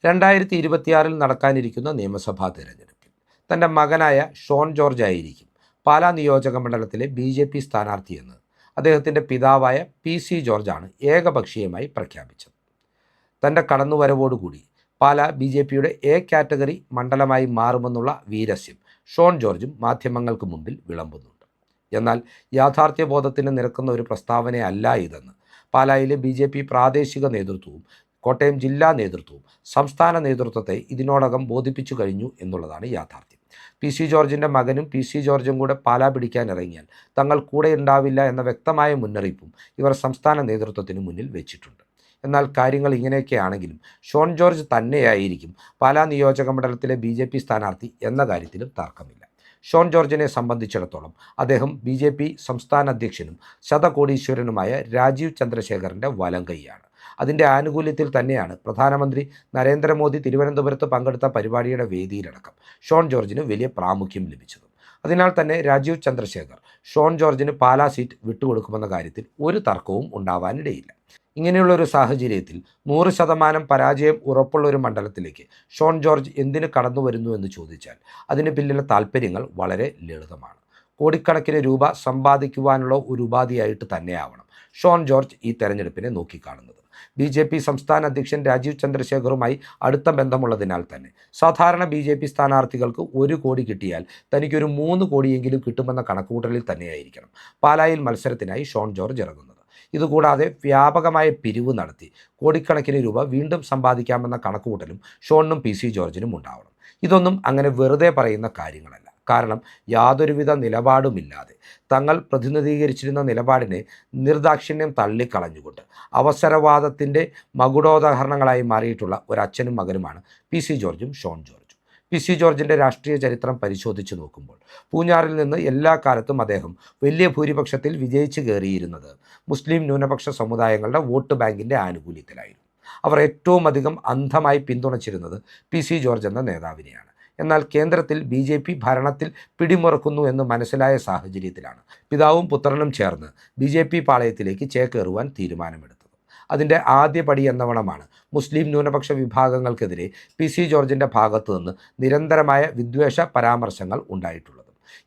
2026 നടക്കാനിരിക്കുന്ന നിയമസഭാ തെരഞ്ഞെടുപ്പിൽ തൻ്റെ മകനായ ഷോൺ ജോർജ് ആയിരിക്കും പാലാ നിയോജക മണ്ഡലത്തിലെ BJP സ്ഥാനാർത്ഥിയെന്ന് അദ്ദേഹത്തിൻ്റെ പിതാവായ PC ജോർജാണ് ഏകപക്ഷീയമായി പ്രഖ്യാപിച്ചത്. തൻ്റെ കടന്നുവരവോടുകൂടി പാലാ BJPയുടെ A കാറ്റഗറി മണ്ഡലമായി മാറുമെന്നുള്ള വീരസ്യം ഷോൺ ജോർജും മാധ്യമങ്ങൾക്ക് മുമ്പിൽ വിളമ്പുന്നുണ്ട്. എന്നാൽ യാഥാർത്ഥ്യബോധത്തിന് നിരക്കുന്ന ഒരു പ്രസ്താവനയല്ല ഇതെന്ന് പാലായിലെ BJP പ്രാദേശിക നേതൃത്വവും കോട്ടയം ജില്ലാ നേതൃത്വവും സംസ്ഥാന നേതൃത്വത്തെ ഇതിനോടകം ബോധിപ്പിച്ചു കഴിഞ്ഞു എന്നുള്ളതാണ് യാഥാർത്ഥ്യം. PC ജോർജിൻ്റെ മകനും PC ജോർജും കൂടെ പാലാ പിടിക്കാൻ ഇറങ്ങിയാൽ തങ്ങൾ കൂടെ ഉണ്ടാവില്ല എന്ന വ്യക്തമായ മുന്നറിയിപ്പും ഇവർ സംസ്ഥാന നേതൃത്വത്തിന് മുന്നിൽ വെച്ചിട്ടുണ്ട്. എന്നാൽ കാര്യങ്ങൾ ഇങ്ങനെയൊക്കെയാണെങ്കിലും ഷോൺ ജോർജ് തന്നെയായിരിക്കും പാലാ നിയോജക മണ്ഡലത്തിലെ BJP സ്ഥാനാർത്ഥി എന്ന കാര്യത്തിലും തർക്കമില്ല. ഷോൺ ജോർജിനെ സംബന്ധിച്ചിടത്തോളം അദ്ദേഹം BJP സംസ്ഥാന അധ്യക്ഷനും ശതകോടീശ്വരനുമായ രാജീവ് ചന്ദ്രശേഖറിൻ്റെ വലം കൈയാണ്. അതിൻ്റെ ആനുകൂല്യത്തിൽ തന്നെയാണ് പ്രധാനമന്ത്രി നരേന്ദ്രമോദി തിരുവനന്തപുരത്ത് പങ്കെടുത്ത പരിപാടിയുടെ വേദിയിലടക്കം ഷോൺ ജോർജിന് വലിയ പ്രാമുഖ്യം ലഭിച്ചതും. അതിനാൽ തന്നെ രാജീവ് ചന്ദ്രശേഖർ ഷോൺ ജോർജിന് പാലാ സീറ്റ് വിട്ടുകൊടുക്കുമെന്ന കാര്യത്തിൽ ഒരു തർക്കവും ഉണ്ടാവാനിടയില്ല. ഇങ്ങനെയുള്ളൊരു സാഹചര്യത്തിൽ 100% പരാജയം ഉറപ്പുള്ള ഒരു മണ്ഡലത്തിലേക്ക് ഷോൺ ജോർജ് എന്തിന് കടന്നു വരുന്നു എന്ന് ചോദിച്ചാൽ അതിന് പിന്നിലെ താല്പര്യങ്ങൾ വളരെ ലളിതമാണ്. കോടിക്കണക്കിന് രൂപ സമ്പാദിക്കുവാനുള്ള ഒരു ഉപാധിയായിട്ട് തന്നെയാവണം ഷോൺ ജോർജ് ഈ തെരഞ്ഞെടുപ്പിനെ നോക്കിക്കാണുന്നത്. BJP സംസ്ഥാന അധ്യക്ഷൻ രാജീവ് ചന്ദ്രശേഖറുമായി അടുത്ത ബന്ധമുള്ളതിനാൽ തന്നെ സാധാരണ BJP സ്ഥാനാർത്ഥികൾക്ക് 1 കോടി കിട്ടിയാൽ തനിക്കൊരു 3 കോടിയെങ്കിലും കിട്ടുമെന്ന കണക്കുകൂട്ടലിൽ തന്നെയായിരിക്കണം പാലായിൽ മത്സരത്തിനായി ഷോൺ ജോർജ് ഇറങ്ങുന്നത്. ഇതുകൂടാതെ വ്യാപകമായ പിരിവ് നടത്തി കോടിക്കണക്കിന് രൂപ വീണ്ടും സമ്പാദിക്കാമെന്ന കണക്കുകൂട്ടലും ഷോണിനും PC ജോർജിനും ഉണ്ടാവണം. ഇതൊന്നും അങ്ങനെ വെറുതെ പറയുന്ന കാര്യങ്ങളല്ല. കാരണം യാതൊരുവിധ നിലപാടുമില്ലാതെ തങ്ങൾ പ്രതിനിധീകരിച്ചിരുന്ന നിലപാടിനെ നിർദാക്ഷിണ്യം തള്ളിക്കളഞ്ഞുകൊണ്ട് അവസരവാദത്തിൻ്റെ മകുടോദാഹരണങ്ങളായി മാറിയിട്ടുള്ള ഒരച്ഛനും മകനുമാണ് PC ജോർജും ഷോൺ ജോർജും. PC ജോർജിൻ്റെ രാഷ്ട്രീയ ചരിത്രം പരിശോധിച്ച് നോക്കുമ്പോൾ പൂഞ്ഞാറിൽ നിന്ന് എല്ലാ കാലത്തും അദ്ദേഹം വലിയ ഭൂരിപക്ഷത്തിൽ വിജയിച്ചു കയറിയിരുന്നത് മുസ്ലിം ന്യൂനപക്ഷ സമുദായങ്ങളുടെ വോട്ട് ബാങ്കിൻ്റെ ആനുകൂല്യത്തിലായിരുന്നു. അവർ ഏറ്റവും അധികം അന്ധമായി പിന്തുണച്ചിരുന്നത് PC ജോർജ് എന്ന നേതാവിനെയാണ്. എന്നാൽ കേന്ദ്രത്തിൽ BJP ഭരണത്തിൽ പിടിമുറക്കുന്നു എന്ന് മനസ്സിലായ സാഹചര്യത്തിലാണ് പിതാവും പുത്രനും ചേർന്ന് BJP പാളയത്തിലേക്ക് ചേക്കേറുവാൻ തീരുമാനമെടുത്തത്. അതിൻ്റെ ആദ്യ പടി എന്നവണമാണ് മുസ്ലിം ന്യൂനപക്ഷ വിഭാഗങ്ങൾക്കെതിരെ PC ജോർജിൻ്റെ ഭാഗത്തു നിന്ന് നിരന്തരമായ വിദ്വേഷ പരാമർശങ്ങൾ ഉണ്ടായിട്ടുള്ളത്.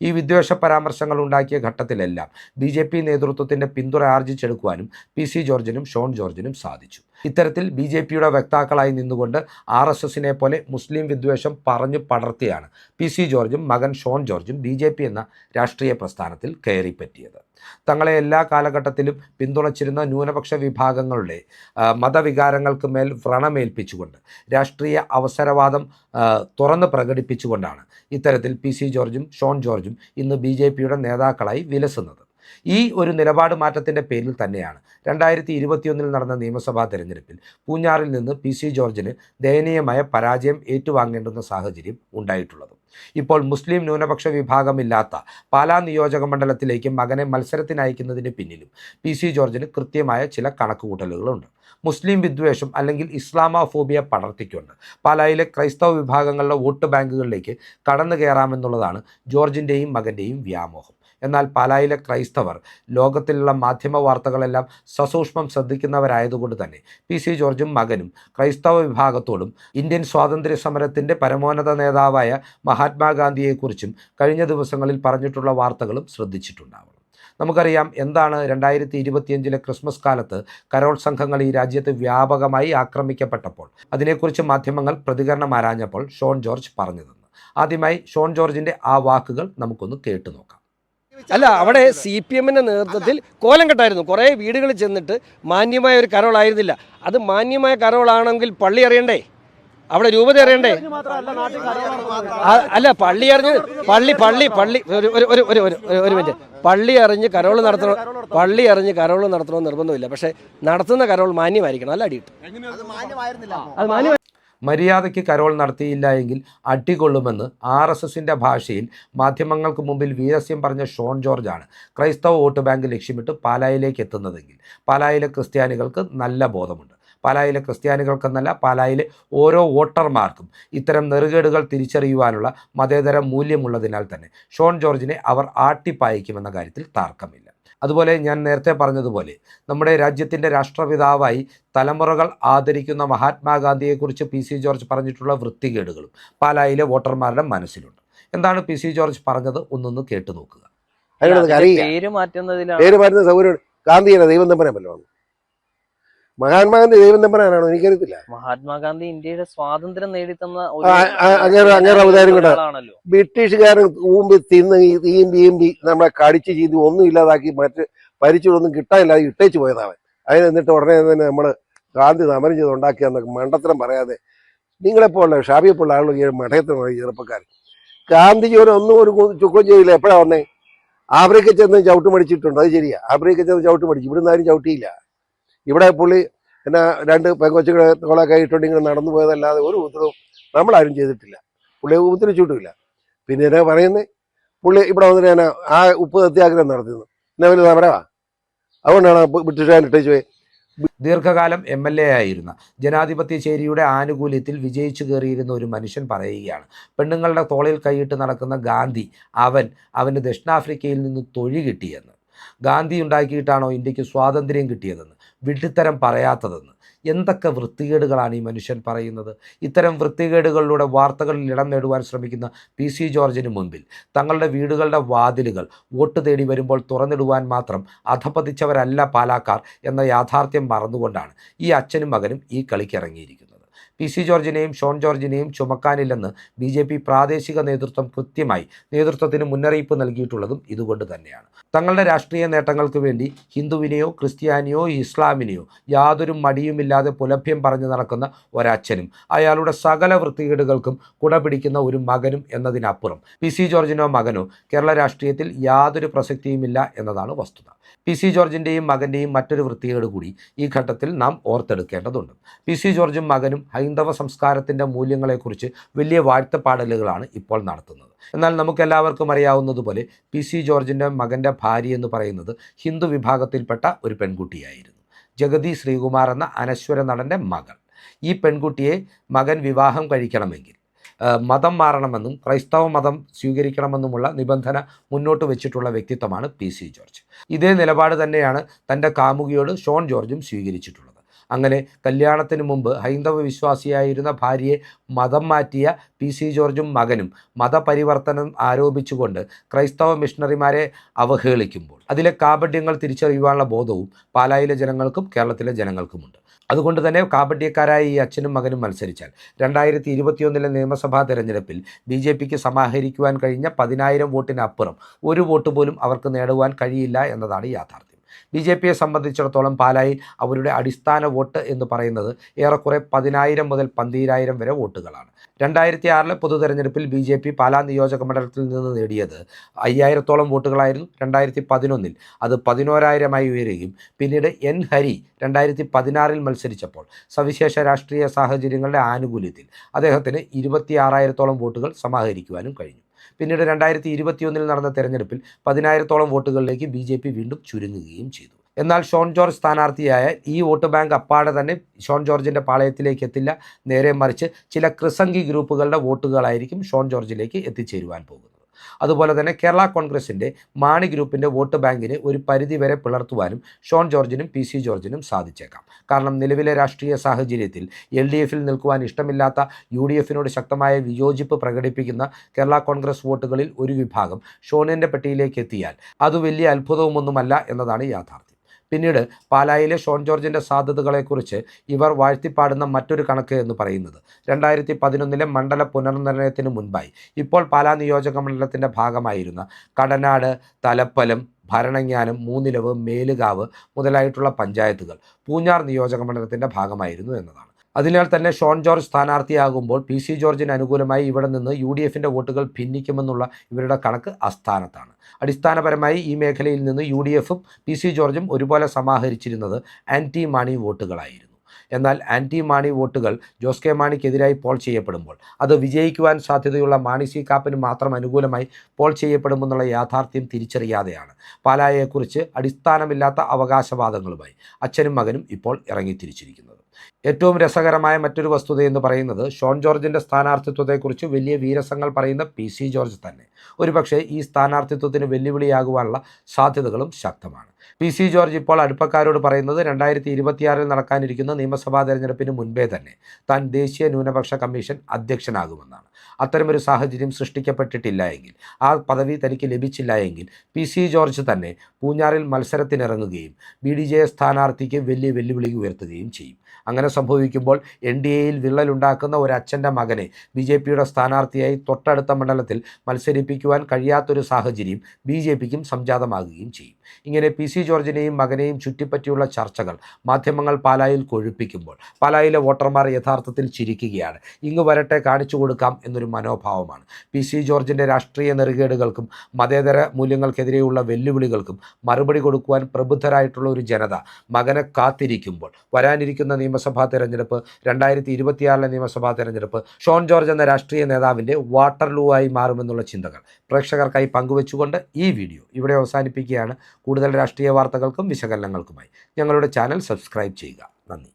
ഈ വിദ്വേഷ പരാമർശങ്ങൾ ഉണ്ടാക്കിയ ഘട്ടത്തിലെല്ലാം BJP നേതൃത്വത്തിൻ്റെ പിന്തുണ ആർജിച്ചെടുക്കുവാനും PC ജോർജിനും ഷോൺ ജോർജിനും സാധിച്ചു. ഇത്തരത്തിൽ BJPയുടെ വക്താക്കളായി നിന്നുകൊണ്ട് RSSനെ പോലെ മുസ്ലിം വിദ്വേഷം പറഞ്ഞു പടർത്തിയാണ് PC ജോർജും മകൻ ഷോൺ ജോർജും BJP എന്ന രാഷ്ട്രീയ പ്രസ്ഥാനത്തിൽ കയറിപ്പറ്റിയത്. തങ്ങളെ എല്ലാ കാലഘട്ടത്തിലും പിന്തുണച്ചിരുന്ന ന്യൂനപക്ഷ വിഭാഗങ്ങളുടെ മതവികാരങ്ങൾക്ക് മേൽ വ്രണമേൽപ്പിച്ചുകൊണ്ട് രാഷ്ട്രീയ അവസരവാദം തുറന്ന് പ്രകടിപ്പിച്ചുകൊണ്ടാണ് ഇത്തരത്തിൽ PC ജോർജും ഷോൺ ജോർജും ഇന്ന് BJPയുടെ നേതാക്കളായി വിലസുന്നത്. ഈ ഒരു നിലപാട് മാറ്റത്തിൻ്റെ പേരിൽ തന്നെയാണ് 2021 നടന്ന നിയമസഭാ തെരഞ്ഞെടുപ്പിൽ പൂഞ്ഞാറിൽ നിന്ന് PC ജോർജിന് ദയനീയമായ പരാജയം ഏറ്റുവാങ്ങേണ്ടുന്ന സാഹചര്യം ഉണ്ടായിട്ടുള്ളത്. ഇപ്പോൾ മുസ്ലിം ന്യൂനപക്ഷ വിഭാഗമില്ലാത്ത പാലാ നിയോജക മണ്ഡലത്തിലേക്ക് മകനെ മത്സരത്തിനയക്കുന്നതിന് പിന്നിലും PC ജോർജിന് കൃത്യമായ ചില കണക്കുകൂട്ടലുകളുണ്ട്. മുസ്ലിം വിദ്വേഷം അല്ലെങ്കിൽ ഇസ്ലാമോഫോബിയ പടർത്തിക്കൊണ്ട് പാലായിലെ ക്രൈസ്തവ വിഭാഗങ്ങളുടെ വോട്ട് ബാങ്കുകളിലേക്ക് കടന്നു കയറാമെന്നുള്ളതാണ് ജോർജിൻ്റെയും മകൻ്റെയും വ്യാമോഹം. എന്നാൽ പാലായിലെ ക്രൈസ്തവർ ലോകത്തിലുള്ള മാധ്യമ വാർത്തകളെല്ലാം സസൂക്ഷ്മം ശ്രദ്ധിക്കുന്നവരായതുകൊണ്ട് തന്നെ PC ജോർജും മകനും ക്രൈസ്തവ വിഭാഗത്തോടും ഇന്ത്യൻ സ്വാതന്ത്ര്യ സമരത്തിൻ്റെ പരമോന്നത നേതാവായ മഹാത്മാഗാന്ധിയെക്കുറിച്ചും കഴിഞ്ഞ ദിവസങ്ങളിൽ പറഞ്ഞിട്ടുള്ള വാർത്തകളും ശ്രദ്ധിച്ചിട്ടുണ്ടാവണം. നമുക്കറിയാം എന്താണ് 2025 ക്രിസ്മസ് കാലത്ത് കരോൾ സംഘങ്ങൾ ഈ രാജ്യത്ത് വ്യാപകമായി ആക്രമിക്കപ്പെട്ടപ്പോൾ അതിനെക്കുറിച്ച് മാധ്യമങ്ങൾ പ്രതികരണം ആരാഞ്ഞപ്പോൾ ഷോൺ ജോർജ് പറഞ്ഞതെന്ന്. ആദ്യമായി ഷോൺ ജോർജിൻ്റെ ആ വാക്കുകൾ നമുക്കൊന്ന് കേട്ടു നോക്കാം. അല്ല, അവിടെ CPMൻ്റെ നേതൃത്വത്തിൽ കോലം കെട്ടായിരുന്നു. കുറേ വീടുകളിൽ ചെന്നിട്ട് മാന്യമായ ഒരു കരോളായിരുന്നില്ല. അത് മാന്യമായ കരോളാണെങ്കിൽ പള്ളി അറിയണ്ടേ, അവിടെ രൂപത അറിയണ്ടേ? അല്ല, പള്ളി അറിഞ്ഞ് ഒരു മിനിറ്റ് പള്ളി അറിഞ്ഞ് കരോൾ നടത്തണം, പള്ളി അറിഞ്ഞ് കരോൾ നടത്തണമെന്ന് നിർബന്ധമില്ല. പക്ഷേ നടത്തുന്ന കരോൾ മാന്യമായിരിക്കണം. അല്ല അടിയിട്ട് അത് മാന്യം. മര്യാദയ്ക്ക് കരോൾ നടത്തിയില്ല എങ്കിൽ അടികൊള്ളുമെന്ന് RSSൻ്റെ ഭാഷയിൽ മാധ്യമങ്ങൾക്ക് മുമ്പിൽ വീരസ്യം പറഞ്ഞ ഷോൺ ജോർജാണ് ക്രൈസ്തവ വോട്ട് ബാങ്ക് ലക്ഷ്യമിട്ട് പാലായിലേക്ക് എത്തുന്നതെങ്കിൽ പാലായിലെ ക്രിസ്ത്യാനികൾക്ക് നല്ല ബോധമുണ്ട്. പാലായിലെ ക്രിസ്ത്യാനികൾക്കെന്നല്ല, പാലായിലെ ഓരോ വോട്ടർമാർക്കും ഇത്തരം നെറുകേടുകൾ തിരിച്ചറിയുവാനുള്ള മതേതര മൂല്യമുള്ളതിനാൽ തന്നെ ഷോൺ ജോർജിനെ അവർ ആട്ടിപ്പായിക്കുമെന്ന കാര്യത്തിൽ തർക്കമില്ല. അതുപോലെ ഞാൻ നേരത്തെ പറഞ്ഞതുപോലെ നമ്മുടെ രാജ്യത്തിൻ്റെ രാഷ്ട്രപിതാവായി തലമുറകൾ ആദരിക്കുന്ന മഹാത്മാഗാന്ധിയെക്കുറിച്ച് പി.സി. ജോർജ് പറഞ്ഞിട്ടുള്ള വൃത്തികേടുകളും പാലായിലെ വോട്ടർമാരുടെ മനസ്സിലുണ്ട്. എന്താണ് പി.സി. ജോർജ് പറഞ്ഞത് ഒന്നൊന്ന് കേട്ടു നോക്കുക. പേര് മാറ്റുന്നതിലാണ് പേര് മാറ്റുന്ന സൗകര്യം. ഗാന്ധിയുടെ ദൈവം തമ്പനെ വല്ലതാണ്? മഹാത്മാഗാന്ധി ദൈവം തമ്പനാണോ എനിക്കറിയത്തില്ല. മഹാത്മാഗാന്ധി ഇന്ത്യയുടെ സ്വാതന്ത്ര്യം നേടിത്തന്ന അങ്ങനെ അവതാരം കൂടെ ആണല്ലോ. ബ്രിട്ടീഷുകാരൻ ഊമ്പി തിന്ന് ഈമ്പി നമ്മളെ കടിച്ച് ചെയ്ത് ഒന്നും ഇല്ലാതാക്കി മറ്റ് പരിചയമൊന്നും കിട്ടാനില്ലാതെ ഇട്ടേച്ച് പോയതാവൻ. എന്നിട്ട് ഉടനെ തന്നെ നമ്മൾ ഗാന്ധി സമരം ചെയ്ത് ഉണ്ടാക്കിയെന്നൊക്കെ മണ്ടത്തരം പറയാതെ നിങ്ങളെപ്പോലുള്ള ഷാബിയെപ്പോലുള്ള ആളുകൾ മഠയത്തിന് ചെറുപ്പക്കാർ ഗാന്ധിജിയോട് ഒന്നും ഒരു ചുക്കം ചെയ്യില്ല. എപ്പോഴാണ് വന്നേ? ആഫ്രിക്ക ചെന്ന് ചവിട്ട് മടിച്ചിട്ടുണ്ട്, അത് ശരിയാ. ആഫ്രിക്ക ചെന്ന് ചവിട്ട് മടിച്ചു, ഇവിടുന്ന് ആരും ചവിട്ടിയില്ല. ഇവിടെ പുള്ളി എന്നാ 2 പെങ്കൊച്ചുകളെ തോളൊക്കെ ഇട്ടുകൊണ്ട് ഇങ്ങനെ നടന്നു പോയതല്ലാതെ ഒരു ഉത്തരവും നമ്മളാരും ചെയ്തിട്ടില്ല. പുള്ളിയെ ഉപദ്രവിച്ചിട്ടുമില്ല. പിന്നെ എന്നാ പറയുന്നത്, പുള്ളി ഇവിടെ വന്നിട്ട് ഞാൻ ആ ഉപ്പ് സത്യാഗ്രഹം നടത്തുന്നു. എന്നാ വലിയ സമരമാ? അതുകൊണ്ടാണ് ബ്രിട്ടീഷുകാരൻ ഇട്ടേച്ച് പോയി. ദീർഘകാലം MLA ആയിരുന്ന ജനാധിപത്യ ചേരിയുടെ ആനുകൂല്യത്തിൽ വിജയിച്ചു കയറിയിരുന്ന ഒരു മനുഷ്യൻ പറയുകയാണ്, പെണ്ണുങ്ങളുടെ തോളിൽ കൈയിട്ട് നടക്കുന്ന ഗാന്ധി അവന് ദക്ഷിണാഫ്രിക്കയിൽ നിന്ന് തൊഴി കിട്ടിയെന്ന്. ഗാന്ധി ഉണ്ടാക്കിയിട്ടാണോ ഇന്ത്യക്ക് സ്വാതന്ത്ര്യം കിട്ടിയതെന്ന് വിഡ്ഢിത്തരം പറയാത്തതെന്ന്. എന്തൊക്കെ വൃത്തികേടുകളാണ് ഈ മനുഷ്യൻ പറയുന്നത്. ഇത്തരം വൃത്തികേടുകളിലൂടെ വാർത്തകളിൽ ഇടം നേടുവാൻ ശ്രമിക്കുന്ന പി.സി. ജോർജിന് മുൻപിൽ തങ്ങളുടെ വീടുകളുടെ വാതിലുകൾ വോട്ട് തേടി വരുമ്പോൾ തുറന്നിടുവാൻ മാത്രം അധപ്പതിച്ചവരല്ല പാലാക്കാർ എന്ന യാഥാർത്ഥ്യം മറന്നുകൊണ്ടാണ് ഈ അച്ഛനും മകനും ഈ കളിക്കിറങ്ങിയിരിക്കുന്നത്. പി.സി. ജോർജിനെയും ഷോൺ ജോർജിനെയും ചുമക്കാനില്ലെന്ന് BJP പ്രാദേശിക നേതൃത്വം കൃത്യമായി നേതൃത്വത്തിന് മുന്നറിയിപ്പ് നൽകിയിട്ടുള്ളതും ഇതുകൊണ്ട് തന്നെയാണ്. തങ്ങളുടെ രാഷ്ട്രീയ നേട്ടങ്ങൾക്ക് വേണ്ടി ഹിന്ദുവിനെയോ ക്രിസ്ത്യാനിയോ ഇസ്ലാമിനെയോ യാതൊരു മടിയുമില്ലാതെ പുലഭ്യം പറഞ്ഞു നടക്കുന്ന ഒരച്ഛനും അയാളുടെ സകല വൃത്തികേടുകൾക്കും കുടപിടിക്കുന്ന ഒരു മകനും എന്നതിനപ്പുറം പി.സി. ജോർജിനോ മകനോ കേരള രാഷ്ട്രീയത്തിൽ യാതൊരു പ്രസക്തിയുമില്ല എന്നതാണ് വസ്തുത. പി.സി. ജോർജിൻ്റെയും മകൻ്റെയും മറ്റൊരു വൃത്തികേട് കൂടി ഈ ഘട്ടത്തിൽ നാം ഓർത്തെടുക്കേണ്ടതുണ്ട്. പി.സി. ജോർജും മകനും ഹൈന്ദവ സംസ്കാരത്തിൻ്റെ മൂല്യങ്ങളെക്കുറിച്ച് വലിയ വാഴ്ത്തപ്പാടലുകളാണ് ഇപ്പോൾ നടത്തുന്നത്. എന്നാൽ നമുക്കെല്ലാവർക്കും അറിയാവുന്നതുപോലെ പി.സി. ജോർജിൻ്റെ മകൻ്റെ ഭാര്യ എന്ന് പറയുന്നത് ഹിന്ദു വിഭാഗത്തിൽപ്പെട്ട ഒരു പെൺകുട്ടിയായിരുന്നു. ജഗതി ശ്രീകുമാർ എന്ന അനശ്വര നടൻ്റെ മകൾ. ഈ പെൺകുട്ടിയെ മകൻ വിവാഹം കഴിക്കണമെങ്കിൽ മതം മാറണമെന്നും ക്രൈസ്തവ മതം സ്വീകരിക്കണമെന്നുമുള്ള നിബന്ധന മുന്നോട്ട് വെച്ചിട്ടുള്ള വ്യക്തിത്വമാണ് പി.സി. ജോർജ്. ഇതേ നിലപാട് തന്നെയാണ് തൻ്റെ കാമുകിയോട് ഷോൺ ജോർജും സ്വീകരിച്ചിട്ടുള്ളത്. അങ്ങനെ കല്യാണത്തിന് മുമ്പ് ഹൈന്ദവ വിശ്വാസിയായിരുന്ന ഭാര്യയെ മതം മാറ്റിയ പി.സി. ജോർജും മകനും മതപരിവർത്തനം ആരോപിച്ചുകൊണ്ട് ക്രൈസ്തവ മിഷണറിമാരെ അവഹേളിക്കുമ്പോൾ അതിലെ കാപഢ്യങ്ങൾ തിരിച്ചറിയുവാനുള്ള ബോധവും പാലായിലെ ജനങ്ങൾക്കും കേരളത്തിലെ ജനങ്ങൾക്കുമുണ്ട്. അതുകൊണ്ട് തന്നെ കാപഢ്യക്കാരായ ഈ അച്ഛനും മകനും മത്സരിച്ചാൽ 2021 നിയമസഭാ തെരഞ്ഞെടുപ്പിൽ BJPക്ക് സമാഹരിക്കുവാൻ കഴിഞ്ഞ 10,000 വോട്ടിനപ്പുറം ഒരു വോട്ട് പോലും അവർക്ക് നേടുവാൻ കഴിയില്ല എന്നതാണ് യാഥാർത്ഥ്യം. BJPയെ സംബന്ധിച്ചിടത്തോളം പാലായിൽ അവരുടെ അടിസ്ഥാന വോട്ട് എന്ന് പറയുന്നത് ഏറെക്കുറെ 10,000 മുതൽ 12,000 വരെ വോട്ടുകളാണ്. 2006 പൊതു തെരഞ്ഞെടുപ്പിൽ BJP പാലാ നിയോജക മണ്ഡലത്തിൽ നിന്ന് നേടിയത് 5,000-ഓളം വോട്ടുകളായിരുന്നു. 2011 അത് 11,000-ആയി ഉയരുകയും പിന്നീട് N. ഹരി 2016 മത്സരിച്ചപ്പോൾ സവിശേഷ രാഷ്ട്രീയ സാഹചര്യങ്ങളുടെ ആനുകൂല്യത്തിൽ അദ്ദേഹത്തിന് 26,000-ഓളം വോട്ടുകൾ സമാഹരിക്കുവാനും കഴിഞ്ഞു. പിന്നീട് 2021 നടന്ന തെരഞ്ഞെടുപ്പിൽ 10,000-ഓളം വോട്ടുകളിലേക്ക് BJP വീണ്ടും ചുരുങ്ങുകയും ചെയ്തു. എന്നാൽ ഷോൺ ജോർജ് സ്ഥാനാർത്ഥിയായ ഈ വോട്ട് ബാങ്ക് അപ്പാടെ തന്നെ ഷോൺ ജോർജിൻ്റെ പാളയത്തിലേക്ക് എത്തില്ല. നേരെ മറിച്ച് ചില ക്രിസംഗി ഗ്രൂപ്പുകളുടെ വോട്ടുകളായിരിക്കും ഷോൺ ജോർജിലേക്ക് എത്തിച്ചേരുവാൻ പോകുന്നത്. അതുപോലെ തന്നെ കേരള കോൺഗ്രസിൻ്റെ മാണി ഗ്രൂപ്പിൻ്റെ വോട്ട് ബാങ്കിനെ ഒരു പരിധിവരെ പിളർത്തുവാനും ഷോൺ ജോർജിനും പി.സി. ജോർജിനും സാധിച്ചേക്കാം. കാരണം നിലവിലെ രാഷ്ട്രീയ സാഹചര്യത്തിൽ LDFിൽ നിൽക്കുവാൻ ഇഷ്ടമില്ലാത്ത UDFിനോട് ശക്തമായ വിയോജിപ്പ് പ്രകടിപ്പിക്കുന്ന കേരള കോൺഗ്രസ് വോട്ടുകളിൽ ഒരു വിഭാഗം ഷോണിൻ്റെ പെട്ടിയിലേക്ക് എത്തിയാൽ അത് വലിയ അത്ഭുതമൊന്നുമല്ല എന്നതാണ് യാഥാർത്ഥ്യം. പിന്നീട് പാലായിലെ ഷോൺ ജോർജിൻ്റെ സാധ്യതകളെക്കുറിച്ച് ഇവർ വാഴ്ത്തിപ്പാടുന്ന മറ്റൊരു കണക്ക് എന്ന് പറയുന്നത് 2011 മണ്ഡല പുനർനിർണയത്തിന് മുൻപായി ഇപ്പോൾ പാലാ നിയോജക മണ്ഡലത്തിൻ്റെ ഭാഗമായിരുന്ന കടനാട്, തലപ്പലം, ഭരണങ്ങാനം, മൂന്നിലവ്, മേലുകാവ് മുതലായിട്ടുള്ള പഞ്ചായത്തുകൾ പൂഞ്ഞാർ നിയോജക മണ്ഡലത്തിൻ്റെ ഭാഗമായിരുന്നു എന്നതാണ്. അതിനാൽ തന്നെ ഷോൺ ജോർജ് സ്ഥാനാർത്ഥിയാകുമ്പോൾ പി.സി. ജോർജിന് അനുകൂലമായി ഇവിടെ നിന്ന് UDFിൻ്റെ വോട്ടുകൾ ഭിന്നിക്കുമെന്നുള്ള ഇവരുടെ കണക്ക് അസ്ഥാനത്താണ്. അടിസ്ഥാനപരമായി ഈ മേഖലയിൽ നിന്ന് UDFും പി.സി. ജോർജും ഒരുപോലെ സമാഹരിച്ചിരുന്നത് ആൻറ്റി മാണി വോട്ടുകളായിരുന്നു. എന്നാൽ ആൻറ്റി മാണി വോട്ടുകൾ ജോസ് കെ മാണിക്കെതിരായി പോൾ ചെയ്യപ്പെടുമ്പോൾ അത് വിജയിക്കുവാൻ സാധ്യതയുള്ള മാണി സി കാപ്പന് മാത്രം അനുകൂലമായി പോൾ ചെയ്യപ്പെടുമെന്നുള്ള യാഥാർത്ഥ്യം തിരിച്ചറിയാതെയാണ് പാലായെക്കുറിച്ച് അടിസ്ഥാനമില്ലാത്ത അവകാശവാദങ്ങളുമായി അച്ഛനും മകനും ഇപ്പോൾ ഇറങ്ങിത്തിരിച്ചിരിക്കുന്നത്. ഏറ്റവും രസകരമായ മറ്റൊരു വസ്തുത എന്ന് പറയുന്നത് ഷോൺ ജോർജിൻ്റെ സ്ഥാനാർത്ഥിത്വത്തെക്കുറിച്ച് വലിയ വീരസങ്ങൾ പറയുന്ന PC ജോർജ് തന്നെ ഒരുപക്ഷെ ഈ സ്ഥാനാർത്ഥിത്വത്തിന് വെല്ലുവിളിയാകുവാനുള്ള സാധ്യതകളും ശക്തമാണ്. PC ജോർജ് ഇപ്പോൾ അടുപ്പക്കാരോട് പറയുന്നത് 2026 നടക്കാനിരിക്കുന്ന നിയമസഭാ തെരഞ്ഞെടുപ്പിന് മുൻപേ തന്നെ താൻ ദേശീയ ന്യൂനപക്ഷ കമ്മീഷൻ അധ്യക്ഷനാകുമെന്നാണ്. അത്തരമൊരു സാഹചര്യം സൃഷ്ടിക്കപ്പെട്ടിട്ടില്ല എങ്കിൽ, ആ പദവി തനിക്ക് ലഭിച്ചില്ല എങ്കിൽ PC ജോർജ് തന്നെ പൂഞ്ഞാറിൽ മത്സരത്തിനിറങ്ങുകയും BDJS സ്ഥാനാർത്ഥിക്ക് വലിയ വെല്ലുവിളി ഉയർത്തുകയും ചെയ്യും. അങ്ങനെ സംഭവിക്കുമ്പോൾ NDAയിൽ വിള്ളലുണ്ടാക്കുന്ന ഒരു അച്ഛൻ്റെ മകനെ BJPയുടെ സ്ഥാനാർത്ഥിയായി തൊട്ടടുത്ത മണ്ഡലത്തിൽ മത്സരിപ്പിക്കുവാൻ കഴിയാത്തൊരു സാഹചര്യം BJPക്കും സംജാതമാകുകയും ചെയ്യും. ഇങ്ങനെ PC ജോർജിനെയും മകനെയും ചുറ്റിപ്പറ്റിയുള്ള ചർച്ചകൾ മാധ്യമങ്ങൾ പാലായിൽ കൊഴുപ്പിക്കുമ്പോൾ പാലായിലെ വോട്ടർമാർ യഥാർത്ഥത്തിൽ ചിരിക്കുകയാണ്. ഇങ്ങ് വരട്ടെ, കാണിച്ചു കൊടുക്കാം എന്നൊരു മനോഭാവമാണ്. PC ജോർജിൻ്റെ രാഷ്ട്രീയ നെറുകേടുകൾക്കും മതേതര മൂല്യങ്ങൾക്കെതിരെയുള്ള വെല്ലുവിളികൾക്കും മറുപടി കൊടുക്കുവാൻ പ്രബുദ്ധരായിട്ടുള്ള ഒരു ജനത മകനെ കാത്തിരിക്കുമ്പോൾ വരാനിരിക്കുന്ന നിയമസഭാ തെരഞ്ഞെടുപ്പ്, 2026 നിയമസഭാ തെരഞ്ഞെടുപ്പ് ഷോൺ ജോർജ് എന്ന രാഷ്ട്രീയ നേതാവിൻ്റെ വാട്ടർലൂ ആയി മാറുമെന്നുള്ള ചിന്തകൾ പ്രേക്ഷകർക്കായി പങ്കുവെച്ചുകൊണ്ട് ഈ വീഡിയോ ഇവിടെ അവസാനിപ്പിക്കുകയാണ്. കൂടുതൽ രാഷ്ട്രീയ വാർത്തകൾക്കും വിശകലനങ്ങൾക്കുമായി ഞങ്ങളുടെ ചാനൽ സബ്സ്ക്രൈബ് ചെയ്യുക. നന്ദി.